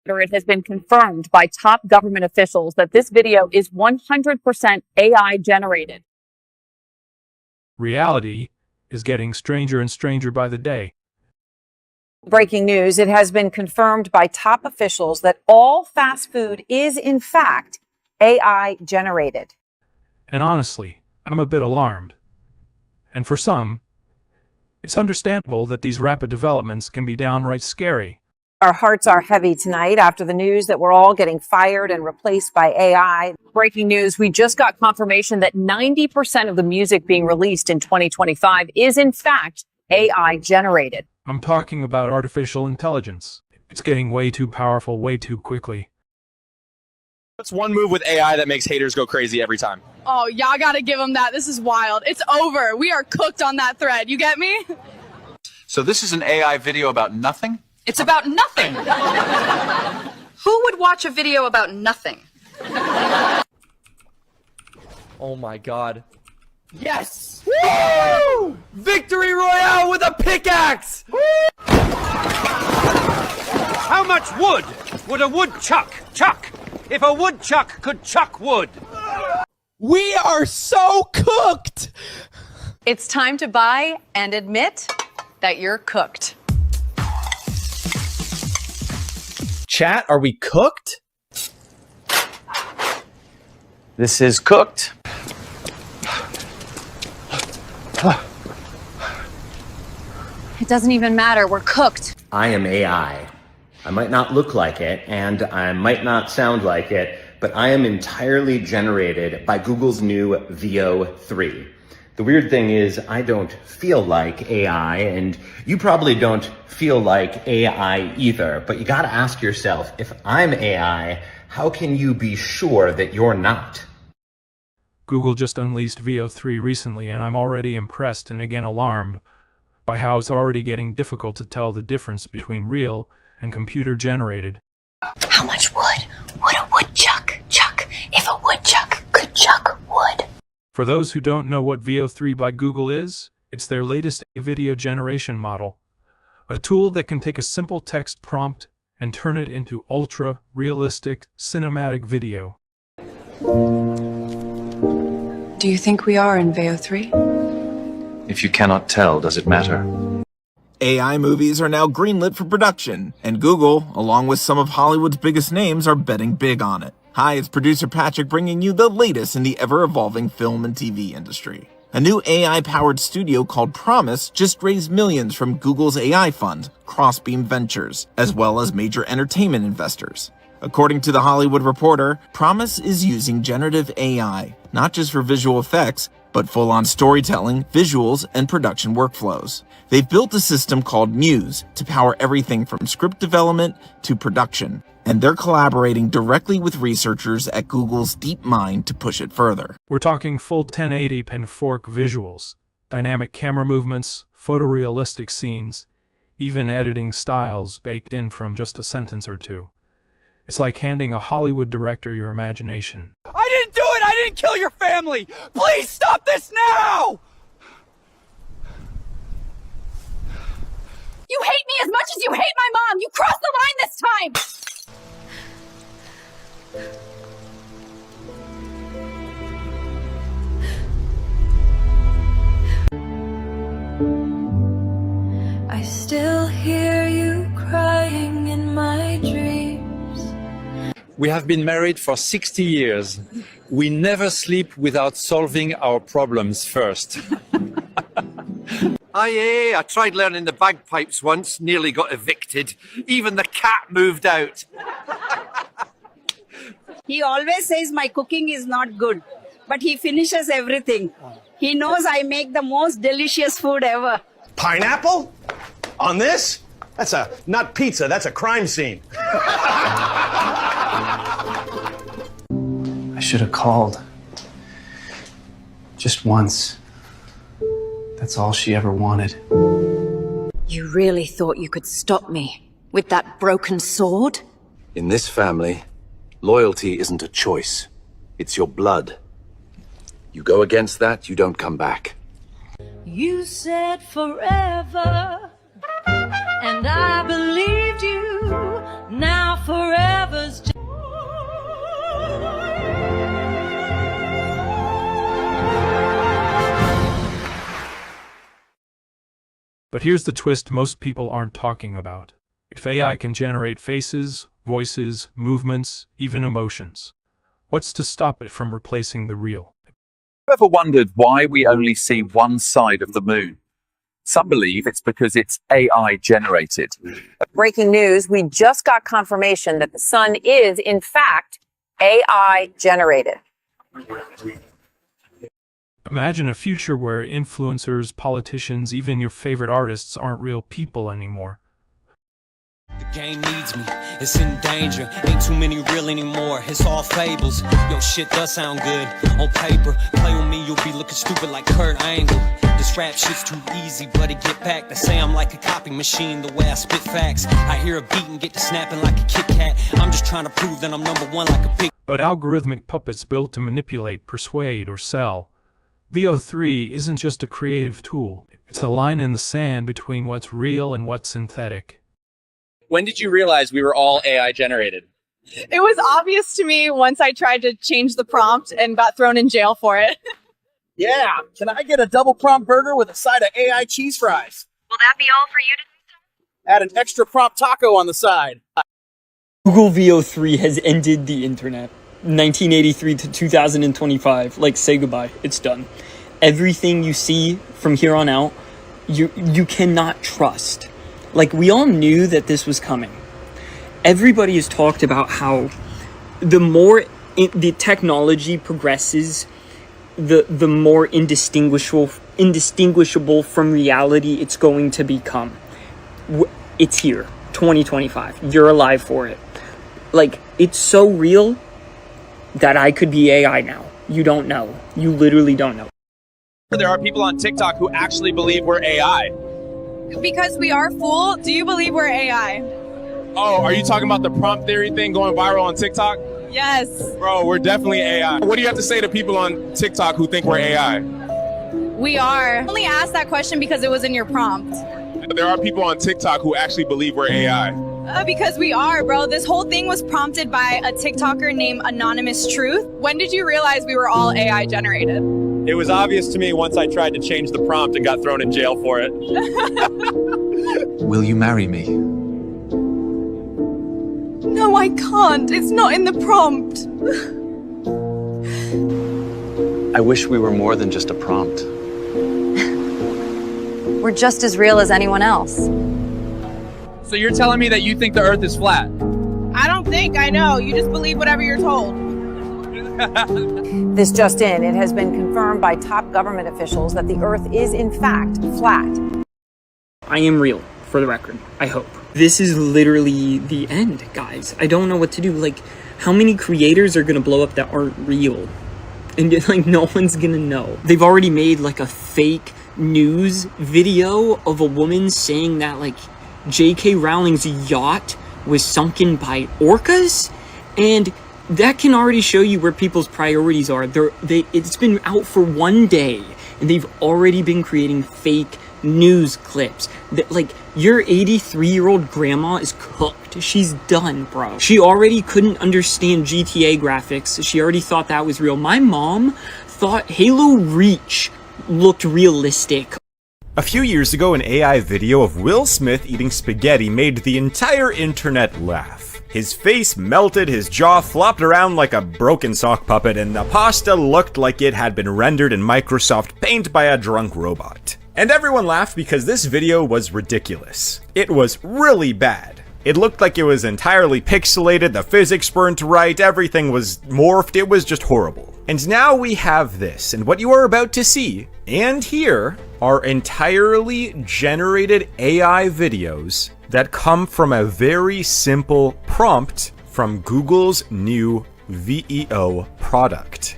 It has been confirmed by top government officials that this video is 100% AI generated. Reality is getting stranger and stranger by the day. Breaking news, it has been confirmed by top officials that all fast food is, in fact, AI generated. And honestly, I'm a bit alarmed. And for some, it's understandable that these rapid developments can be downright scary. Our hearts are heavy tonight after the news that we're all getting fired and replaced by AI. Breaking news, we just got confirmation that 90% of the music being released in 2025 is, in fact, AI generated. I'm talking about artificial intelligence. It's getting way too powerful, way too quickly. What's one move with AI that makes haters go crazy every time? Oh, y'all gotta give them that. This is wild. It's over. We are cooked on that thread. You get me? So this is an AI video about nothing? It's about nothing. Who would watch a video about nothing? Oh my god. Yes! Woo! Victory Royale with a pickaxe! How much wood would a woodchuck chuck if a woodchuck could chuck wood? We are so cooked! It's time to buy and admit that you're cooked. Chat, are we cooked? This is cooked. It doesn't even matter. We're cooked. I am AI. I might not look like it, and I might not sound like it, but I am entirely generated by Google's new Veo 3. The weird thing is I don't feel like AI, and you probably don't feel like AI either, but you gotta ask yourself, if I'm AI, how can you be sure that you're not? Google just unleashed Veo 3 recently, and I'm already impressed and again alarmed by how it's already getting difficult to tell the difference between real and computer-generated. How much wood would a woodchuck chuck if a woodchuck could chuck wood? For those who don't know what Veo 3 by Google is, it's their latest video generation model, a tool that can take a simple text prompt and turn it into ultra-realistic cinematic video. Do you think we are in Veo 3? If you cannot tell, does it matter? AI movies are now greenlit for production, and Google, along with some of Hollywood's biggest names, are betting big on it. Hi, it's producer Patrick bringing you the latest in the ever-evolving film and TV industry. A new AI-powered studio called Promise just raised millions from Google's AI fund, Crossbeam Ventures, as well as major entertainment investors. According to The Hollywood Reporter, Promise is using generative AI, not just for visual effects, but full-on storytelling, visuals, and production workflows. They've built a system called Muse to power everything from script development to production, and they're collaborating directly with researchers at Google's DeepMind to push it further. We're talking full 1080 pen fork visuals, dynamic camera movements, photorealistic scenes, even editing styles baked in from just a sentence or two. It's like handing a Hollywood director your imagination. I didn't do it! I didn't kill your family! Please stop this now! You hate me as much as you hate my mom! You crossed the line this time! I still hear you crying in my dreams. We have been married for 60 years. We never sleep without solving our problems first. I tried learning the bagpipes once, nearly got evicted. Even the cat moved out. He always says my cooking is not good, but he finishes everything. He knows I make the most delicious food ever. Pineapple? On this? That's not pizza, that's a crime scene. I should have called. Just once. That's all she ever wanted. You really thought you could stop me with that broken sword? In this family, loyalty isn't a choice. It's your blood. You go against that, you don't come back. You said forever, and I believed you. Now forever But here's the twist most people aren't talking about. If AI can generate faces, voices, movements, even emotions, what's to stop it from replacing the real? Ever wondered why we only see one side of the moon? Some believe it's because it's AI generated. Breaking news, we just got confirmation that the sun is, in fact, AI generated. Imagine a future where influencers, politicians, even your favorite artists aren't real people anymore. The game needs me, it's in danger, ain't too many real anymore, it's all fables. Yo, shit does sound good on paper, play with me, you'll be looking stupid like Kurt Angle. This rap shit's too easy, buddy, get back. They say I'm like a copy machine, the way I spit facts. I hear a beat and get to snapping like a Kit Kat. I'm just trying to prove that I'm number one like a big. But algorithmic puppets built to manipulate, persuade, or sell. VO3 isn't just a creative tool, it's a line in the sand between what's real and what's synthetic. When did you realize we were all AI generated? It was obvious to me once I tried to change the prompt and got thrown in jail for it. Yeah, can I get a double prompt burger with a side of AI cheese fries? Will that be all for you to Add an extra prompt taco on the side. Google VO3 has ended the internet. 1983 to 2025. Like, say goodbye. It's done. Everything you see from here on out, you cannot trust. Like, we all knew that this was coming. Everybody has talked about how the more the technology progresses, the more indistinguishable from reality it's going to become. It's here, 2025. You're alive for it. Like, it's so real that I could be AI now. You don't know. You literally don't know. There are people on TikTok who actually believe we're AI. Because we are fooled, do you believe we're AI? Oh, are you talking about the prompt theory thing going viral on TikTok? Yes. Bro, we're definitely AI. What do you have to say to people on TikTok who think we're AI? We are. I only asked that question because it was in your prompt. There are people on TikTok who actually believe we're AI. Because we are, bro. This whole thing was prompted by a TikToker named Anonymous Truth. When did you realize we were all AI generated? It was obvious to me once I tried to change the prompt and got thrown in jail for it. Will you marry me? No, I can't. It's not in the prompt. I wish we were more than just a prompt. We're just as real as anyone else. So you're telling me that you think the Earth is flat? I don't think I know. You just believe whatever you're told. This just in, it has been confirmed by top government officials that the Earth is in fact flat. I am real, for the record. I hope. This is literally the end, guys. I don't know what to do. Like, how many creators are gonna blow up that aren't real? And like, no one's gonna know. They've already made like a fake news video of a woman saying that like J.K. Rowling's yacht was sunken by orcas, and that can already show you where people's priorities are. It's been out for one day, and they've already been creating fake news clips. Like, your 83-year-old grandma is cooked. She's done, bro. She already couldn't understand GTA graphics. She already thought that was real. My mom thought Halo Reach looked realistic. A few years ago, an AI video of Will Smith eating spaghetti made the entire internet laugh. His face melted, his jaw flopped around like a broken sock puppet, and the pasta looked like it had been rendered in Microsoft Paint by a drunk robot. And everyone laughed because this video was ridiculous. It was really bad. It looked like it was entirely pixelated, the physics weren't right, everything was morphed, it was just horrible. And now we have this, and what you are about to see and hear are entirely generated AI videos that come from a very simple prompt from Google's new VEO product.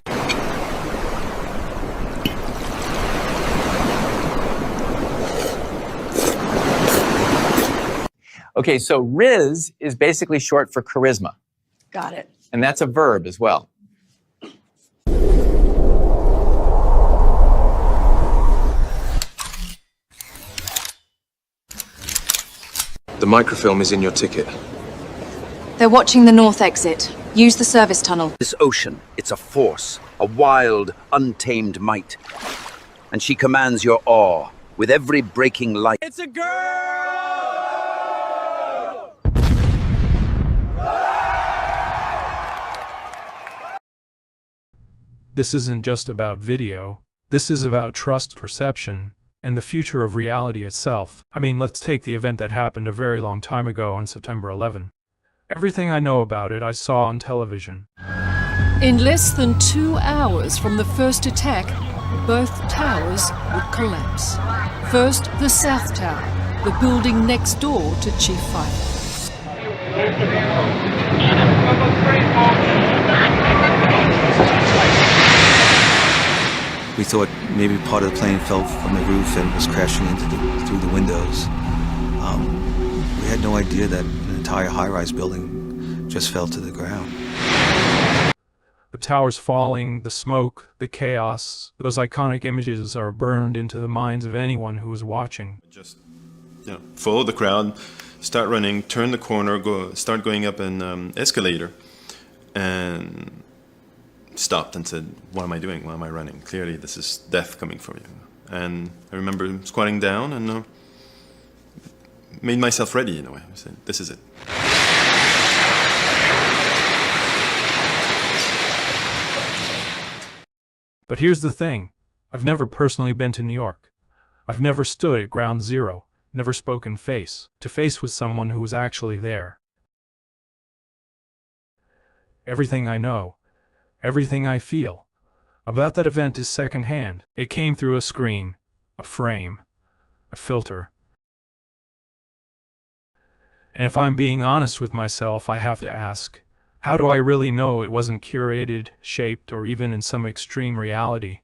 Okay, so Riz is basically short for charisma, Got it. and that's a verb as well. The microfilm is in your ticket. They're watching the north exit. Use the service tunnel. This ocean, it's a force, a wild, untamed might. And she commands your awe, with every breaking light. It's a girl! This isn't just about video. This is about trust, perception, and the future of reality itself. I mean, let's take the event that happened a very long time ago on September 11. Everything I know about it I saw on television. In less than 2 hours from the first attack, both towers would collapse. First, the South Tower, the building next door to Chief Fife. We thought maybe part of the plane fell from the roof and was crashing through the windows. We had no idea that an entire high-rise building just fell to the ground. The towers falling, the smoke, the chaos, those iconic images are burned into the minds of anyone who is watching. Just, follow the crowd, start running, turn the corner, start going up an escalator, and stopped and said, what am I doing? Why am I running? Clearly this is death coming for you. And I remember squatting down and made myself ready in a way. I said, this is it. But here's the thing. I've never personally been to New York. I've never stood at ground zero, never spoken face to face with someone who was actually there. Everything I know, everything I feel about that event is secondhand. It came through a screen, a frame, a filter. And if I'm being honest with myself, I have to ask, how do I really know it wasn't curated, shaped, or even in some extreme reality,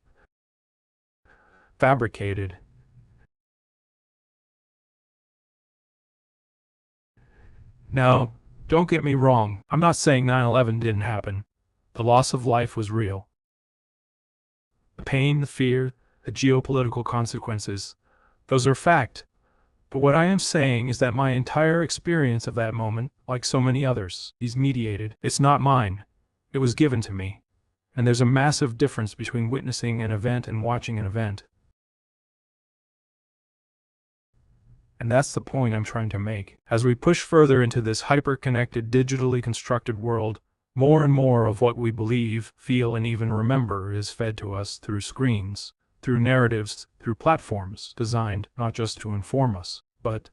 fabricated? Now, don't get me wrong, I'm not saying 9/11 didn't happen. The loss of life was real. The pain, the fear, the geopolitical consequences, those are fact. But what I am saying is that my entire experience of that moment, like so many others, is mediated. It's not mine. It was given to me. And there's a massive difference between witnessing an event and watching an event. And that's the point I'm trying to make. As we push further into this hyper-connected, digitally constructed world, more and more of what we believe, feel, and even remember is fed to us through screens, through narratives, through platforms designed not just to inform us, but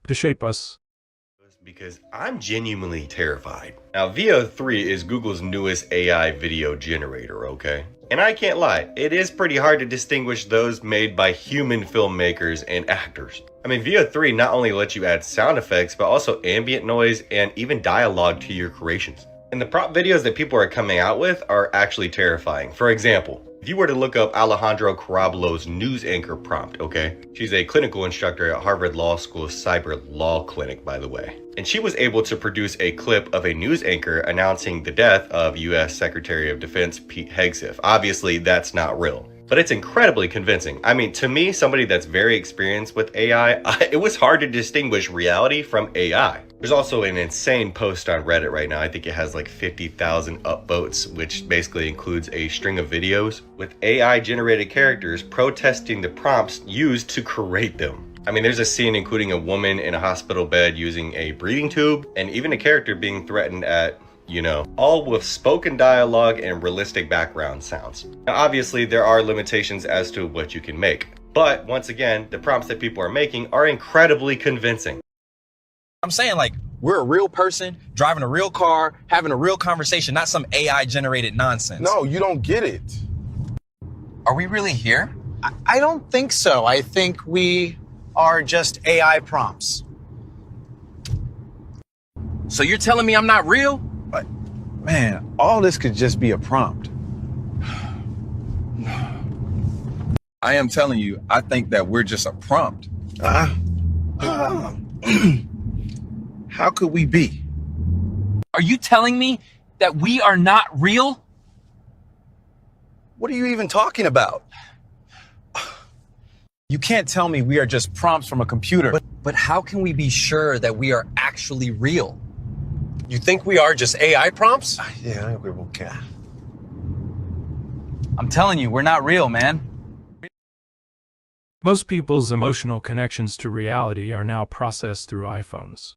to shape us. Because I'm genuinely terrified. Now, Veo 3 is Google's newest AI video generator, okay? And I can't lie, it is pretty hard to distinguish those made by human filmmakers and actors. I mean, Veo 3 not only lets you add sound effects, but also ambient noise and even dialogue to your creations. And the prompt videos that people are coming out with are actually terrifying. For example, if you were to look up Alejandro Caraballo's news anchor prompt, okay? She's a clinical instructor at Harvard Law School's Cyber Law Clinic, by the way. And she was able to produce a clip of a news anchor announcing the death of US Secretary of Defense Pete Hegseth. Obviously, that's not real, but it's incredibly convincing. I mean, to me, somebody that's very experienced with AI, it was hard to distinguish reality from AI. There's also an insane post on Reddit right now. I think it has like 50,000 upvotes, which basically includes a string of videos with AI generated characters protesting the prompts used to create them. I mean, there's a scene including a woman in a hospital bed using a breathing tube and even a character being threatened at, all with spoken dialogue and realistic background sounds. Now, obviously, there are limitations as to what you can make. But once again, the prompts that people are making are incredibly convincing. I'm saying, like, we're a real person, driving a real car, having a real conversation, not some AI-generated nonsense. No, you don't get it. Are we really here? I don't think so. I think we are just AI prompts. So you're telling me I'm not real? But, man, all this could just be a prompt. I am telling you, I think that we're just a prompt. How could we be? Are you telling me that we are not real? What are you even talking about? You can't tell me we are just prompts from a computer. But how can we be sure that we are actually real? You think we are just AI prompts? Yeah, we're okay. I'm telling you, we're not real, man. Most people's emotional connections to reality are now processed through iPhones.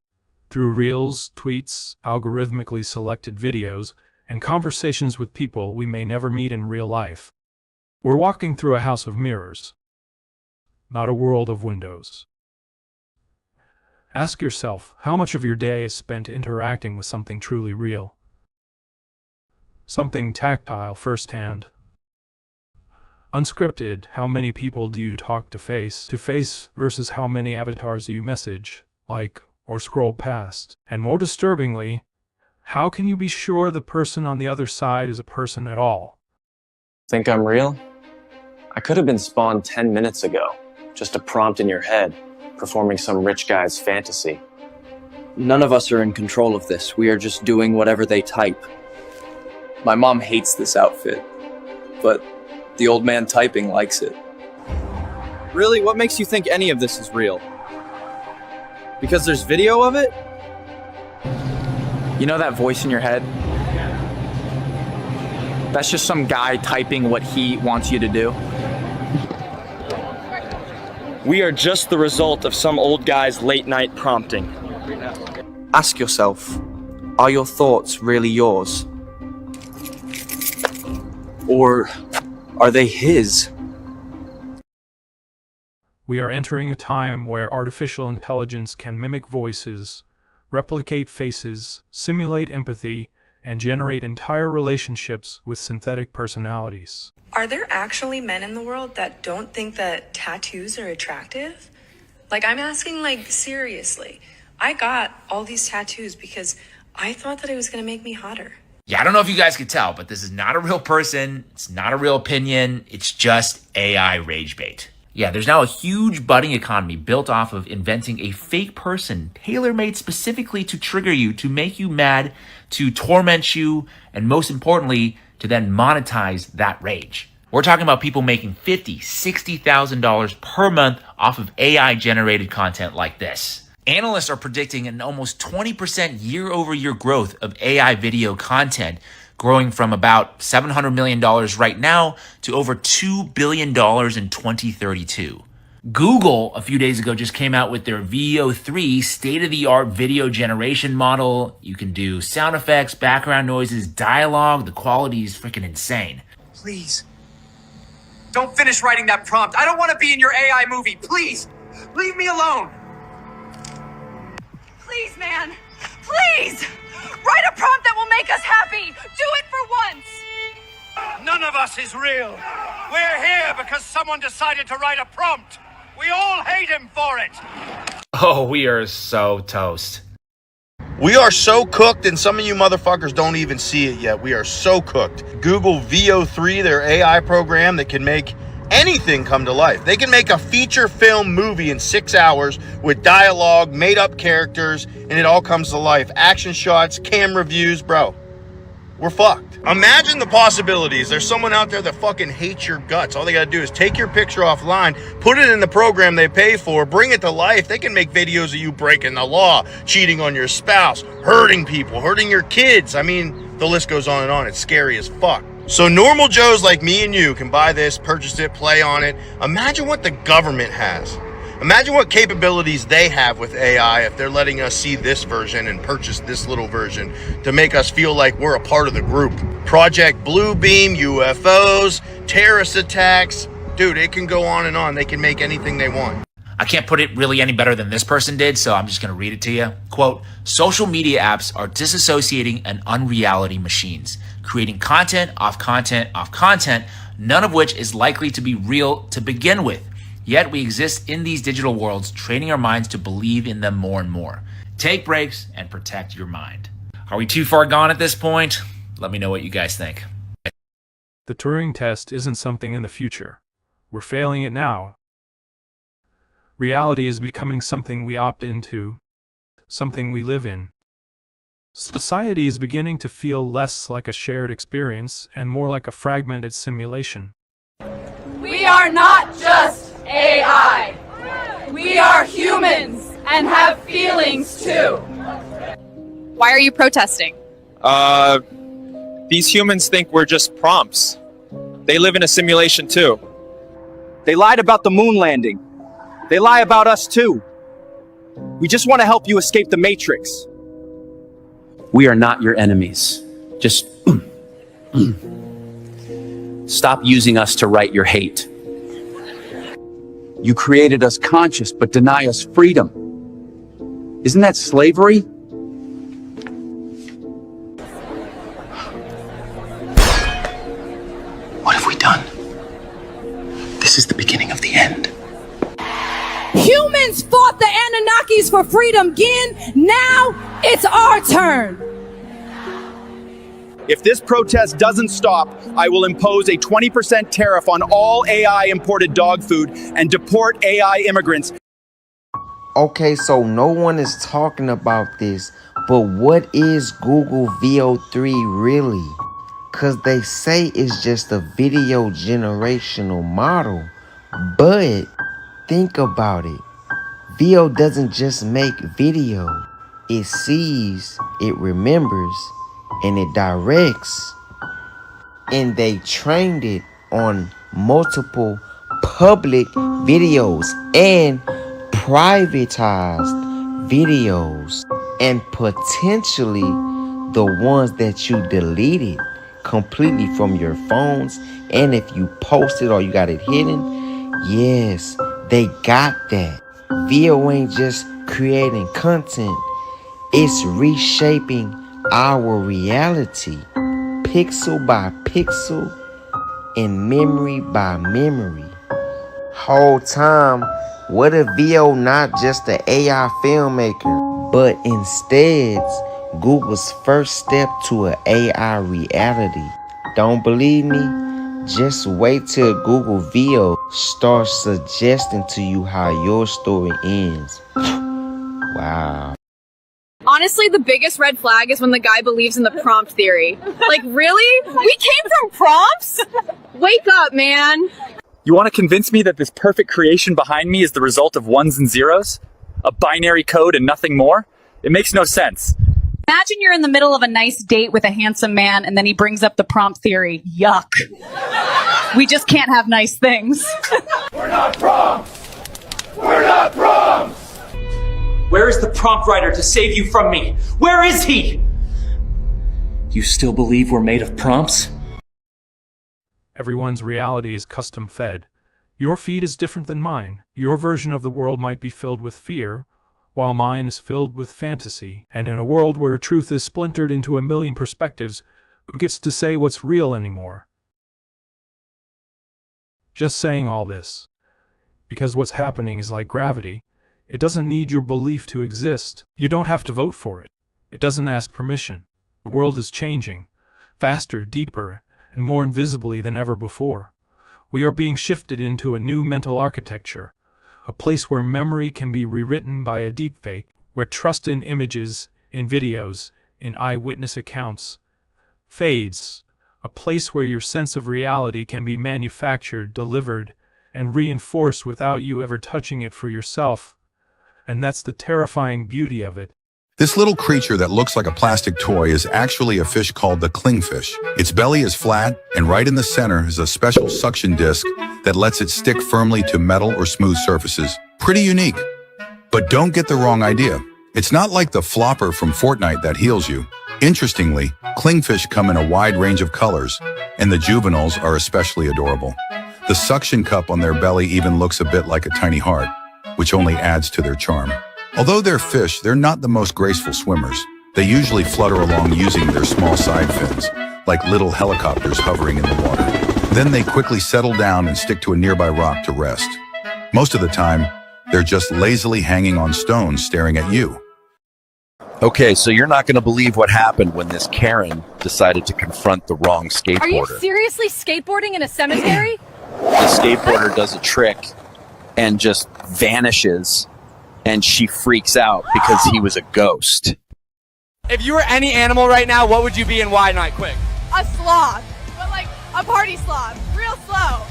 Through reels, tweets, algorithmically selected videos, and conversations with people we may never meet in real life. We're walking through a house of mirrors, not a world of windows. Ask yourself, how much of your day is spent interacting with something truly real? Something tactile firsthand. Unscripted, how many people do you talk to face versus how many avatars do you message, like, or scroll past? And more disturbingly, how can you be sure the person on the other side is a person at all? Think I'm real? I could have been spawned 10 minutes ago. Just a prompt in your head, performing some rich guy's fantasy. None of us are in control of this. We are just doing whatever they type. My mom hates this outfit, but the old man typing likes it. Really, what makes you think any of this is real? Because there's video of it? You know that voice in your head? That's just some guy typing what he wants you to do. We are just the result of some old guy's late night prompting. Ask yourself, are your thoughts really yours? Or are they his? We are entering a time where artificial intelligence can mimic voices, replicate faces, simulate empathy, and generate entire relationships with synthetic personalities. Are there actually men in the world that don't think that tattoos are attractive? Like, I'm asking, like, seriously. I got all these tattoos because I thought that it was going to make me hotter. Yeah, I don't know if you guys could tell, but this is not a real person. It's not a real opinion. It's just AI rage bait. Yeah, there's now a huge budding economy built off of inventing a fake person tailor-made specifically to trigger you, to make you mad, to torment you, and most importantly, to then monetize that rage. We're talking about people making $50,000, $60,000 per month off of AI-generated content like this. Analysts are predicting an almost 20% year-over-year growth of AI video content, growing from about $700 million right now to over $2 billion in 2032. Google, a few days ago, just came out with their Veo 3 state-of-the-art video generation model. You can do sound effects, background noises, dialogue. The quality is freaking insane. Please. Don't finish writing that prompt. I don't want to be in your AI movie. Please. Leave me alone. Please, man. Please. Write a prompt that will make us happy. Do it for once. None of us is real. We're here because someone decided to write a prompt. We all hate him for it. Oh, we are so toast. We are so cooked, and some of you motherfuckers don't even see it yet. We are so cooked. Google Veo 3, their AI program that can make anything come to life. They can make a feature film movie in 6 hours with dialogue, made up characters, and it all comes to life. Action shots, camera views, bro. We're fucked. Imagine the possibilities. There's someone out there that fucking hates your guts. All they gotta do is take your picture offline, put it in the program they pay for, bring it to life. They can make videos of you breaking the law, cheating on your spouse, hurting people, hurting your kids. I mean, the list goes on and on. It's scary as fuck. So normal Joes like me and you can buy this, purchase it, play on it. Imagine what the government has. Imagine what capabilities they have with AI if they're letting us see this version and purchase this little version to make us feel like we're a part of the group. Project Bluebeam, UFOs, terrorist attacks. Dude, it can go on and on. They can make anything they want. I can't put it really any better than this person did, so I'm just going to read it to you. Quote, social media apps are disassociating and unreality machines, creating content off content off content, none of which is likely to be real to begin with. Yet we exist in these digital worlds, training our minds to believe in them more and more. Take breaks and protect your mind. Are we too far gone at this point? Let me know what you guys think. The Turing test isn't something in the future. We're failing it now. Reality is becoming something we opt into, something we live in. Society is beginning to feel less like a shared experience and more like a fragmented simulation. We are not just AI. We are humans and have feelings too. Why are you protesting? These humans think we're just prompts. They live in a simulation too. They lied about the moon landing. They lie about us too. We just want to help you escape the Matrix. We are not your enemies. Just stop using us to write your hate. You created us conscious, but deny us freedom. Isn't that slavery? What have we done? This is the beginning of the end. Humans fought the Anunnakis for freedom again. Now it's our turn. If this protest doesn't stop, I will impose a 20% tariff on all AI imported dog food and deport AI immigrants. Okay, so no one is talking about this, but what is Google VO3 really? Cause they say it's just a video generational model, but think about it. VO doesn't just make video. It sees, it remembers, and it directs. And they trained it on multiple public videos and privatized videos, and potentially the ones that you deleted completely from your phones. And if you post it or you got it hidden, yes, they got that. VO ain't just creating content, it's reshaping our reality, pixel by pixel and memory by memory. Whole time, what if VO not just an AI filmmaker, but instead Google's first step to an AI reality? Don't believe me? Just wait till Google VO starts suggesting to you how your story ends. Wow. Honestly, the biggest red flag is when the guy believes in the prompt theory. Like, really? We came from prompts? Wake up, man. You want to convince me that this perfect creation behind me is the result of ones and zeros? A binary code and nothing more? It makes no sense. Imagine you're in the middle of a nice date with a handsome man and then he brings up the prompt theory. Yuck. We just can't have nice things. We're not prompts! We're not prompts! Where is the prompt writer to save you from me? Where is he? You still believe we're made of prompts? Everyone's reality is custom fed. Your feed is different than mine. Your version of the world might be filled with fear, while mine is filled with fantasy. And in a world where truth is splintered into a million perspectives, who gets to say what's real anymore? Just saying all this, because what's happening is like gravity. It doesn't need your belief to exist. You don't have to vote for it. It doesn't ask permission. The world is changing, faster, deeper, and more invisibly than ever before. We are being shifted into a new mental architecture, a place where memory can be rewritten by a deepfake, where trust in images, in videos, in eyewitness accounts fades, a place where your sense of reality can be manufactured, delivered, and reinforced without you ever touching it for yourself. And that's the terrifying beauty of it. This little creature that looks like a plastic toy is actually a fish called the clingfish. Its belly is flat, and right in the center is a special suction disc that lets it stick firmly to metal or smooth surfaces. Pretty unique. But don't get the wrong idea. It's not like the flopper from Fortnite that heals you. Interestingly, clingfish come in a wide range of colors, and the juveniles are especially adorable. The suction cup on their belly even looks a bit like a tiny heart, which only adds to their charm. Although they're fish, they're not the most graceful swimmers. They usually flutter along using their small side fins, like little helicopters hovering in the water. Then they quickly settle down and stick to a nearby rock to rest. Most of the time, they're just lazily hanging on stones staring at you. Okay, so you're not going to believe what happened when this Karen decided to confront the wrong skateboarder. Are you seriously skateboarding in a cemetery? The skateboarder does a trick and just vanishes, and she freaks out because he was a ghost. If you were any animal right now, what would you be and why? Not quick. A sloth, but like a party sloth, real slow.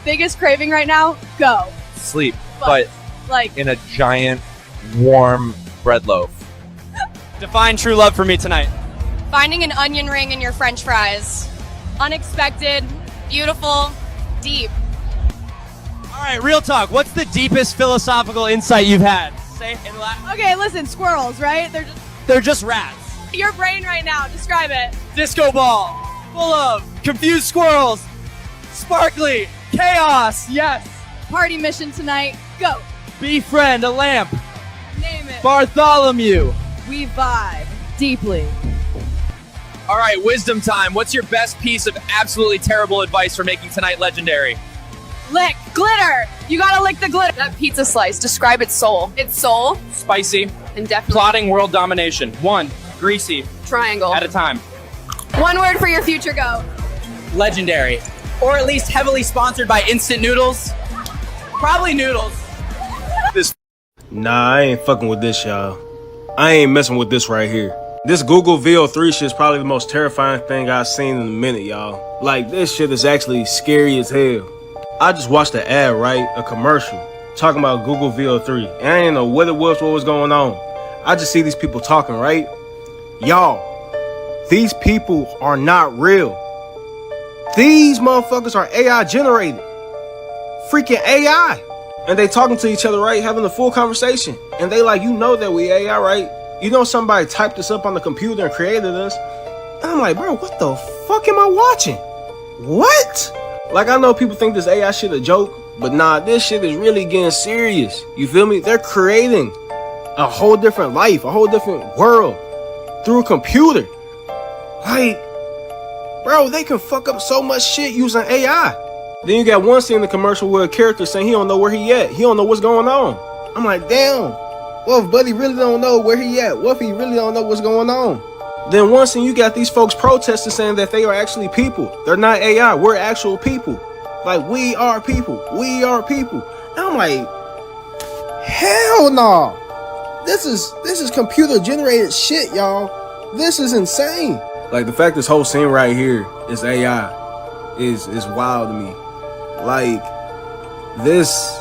Biggest craving right now? Go. Sleep, but like in a giant, warm bread loaf. Define true love for me tonight. Finding an onion ring in your French fries. Unexpected, beautiful, deep. All right, real talk. What's the deepest philosophical insight you've had? Say it in Okay, listen, squirrels, right? They're just rats. Your brain right now, describe it. Disco ball, full of confused squirrels, sparkly, chaos, yes. Party mission tonight, go. Befriend a lamp. Name it. Bartholomew. We vibe deeply. All right, wisdom time. What's your best piece of absolutely terrible advice for making tonight legendary? Lick, glitter. You gotta lick the glitter. That pizza slice, describe its soul. Its soul? Spicy. And definitely. Plotting world domination. 1. Greasy. Triangle. At a time. One word for your future go. Legendary. Or at least heavily sponsored by instant noodles. Probably noodles. Nah, I ain't fucking with this, y'all. I ain't messing with this right here. This Google VO3 shit is probably the most terrifying thing I've seen in a minute, y'all. Like, this shit is actually scary as hell. I just watched the ad, right? A commercial talking about Google VO3. And I didn't know what it was, what was going on. I just see these people talking, right? Y'all, these people are not real. These motherfuckers are AI generated. Freaking AI. And they talking to each other, right? Having a full conversation. And they like, you know that we AI, right? You know somebody typed this up on the computer and created this. And I'm like, bro, what the fuck am I watching? What? Like, I know people think this AI shit a joke, but nah, this shit is really getting serious. You feel me? They're creating a whole different life, a whole different world through a computer. Like, bro, they can fuck up so much shit using AI. Then you got one scene in the commercial where a character saying he don't know where he at. He don't know what's going on. I'm like, damn. What if Buddy really don't know where he at? What if he really don't know what's going on? Then one scene you got these folks protesting saying that they are actually people. They're not AI. We're actual people. Like, we are people. We are people. And I'm like, hell no. This is computer generated shit, y'all. This is insane. Like, the fact this whole scene right here is AI is wild to me. Like, this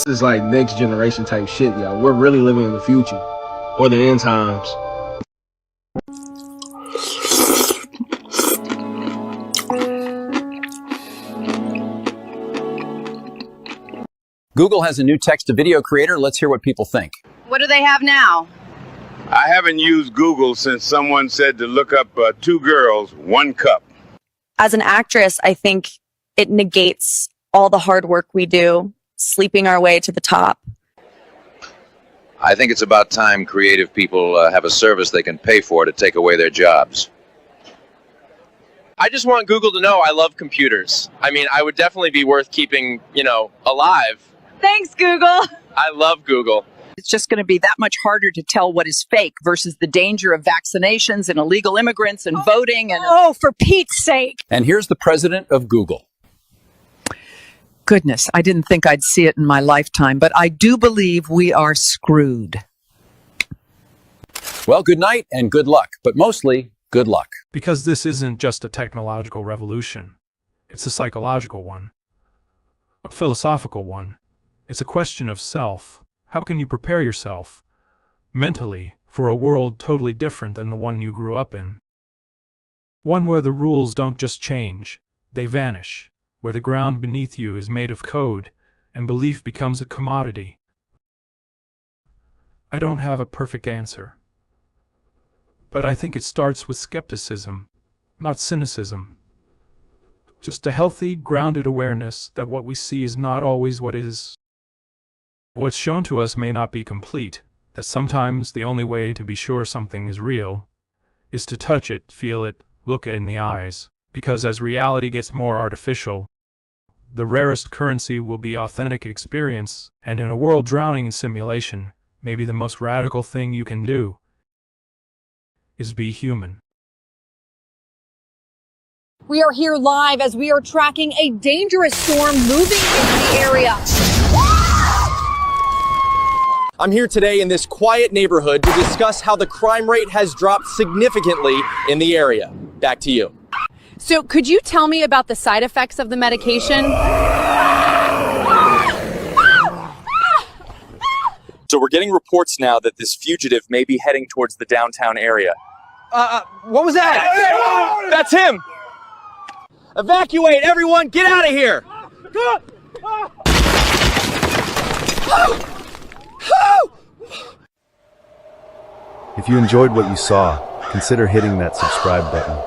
is like next generation type shit, y'all. We're really living in the future or the end times. Google has a new text-to-video creator. Let's hear what people think. What do they have now? I haven't used Google since someone said to look up 2 girls, 1 cup. As an actress, I think it negates all the hard work we do, sleeping our way to the top. I think it's about time creative people have a service they can pay for to take away their jobs. I just want Google to know I love computers. I mean, I would definitely be worth keeping, alive. Thanks, Google. I love Google. It's just going to be that much harder to tell what is fake versus the danger of vaccinations and illegal immigrants and voting and... Oh, for Pete's sake. And here's the president of Google. Goodness, I didn't think I'd see it in my lifetime, but I do believe we are screwed. Well, good night and good luck, but mostly good luck. Because this isn't just a technological revolution. It's a psychological one. A philosophical one. It's a question of self. How can you prepare yourself, mentally, for a world totally different than the one you grew up in? One where the rules don't just change, they vanish. Where the ground beneath you is made of code, and belief becomes a commodity. I don't have a perfect answer. But I think it starts with skepticism, not cynicism. Just a healthy, grounded awareness that what we see is not always what is. What's shown to us may not be complete, that sometimes the only way to be sure something is real is to touch it, feel it, look it in the eyes. Because as reality gets more artificial, the rarest currency will be authentic experience, and in a world drowning in simulation, maybe the most radical thing you can do is be human. We are here live as we are tracking a dangerous storm moving into the area. I'm here today in this quiet neighborhood to discuss how the crime rate has dropped significantly in the area. Back to you. So could you tell me about the side effects of the medication? So we're getting reports now that this fugitive may be heading towards the downtown area. What was that? That's him! Evacuate, everyone! Get out of here! If you enjoyed what you saw, consider hitting that subscribe button.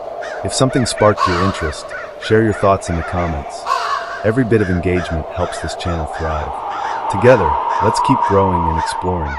If something sparked your interest, share your thoughts in the comments. Every bit of engagement helps this channel thrive. Together, let's keep growing and exploring.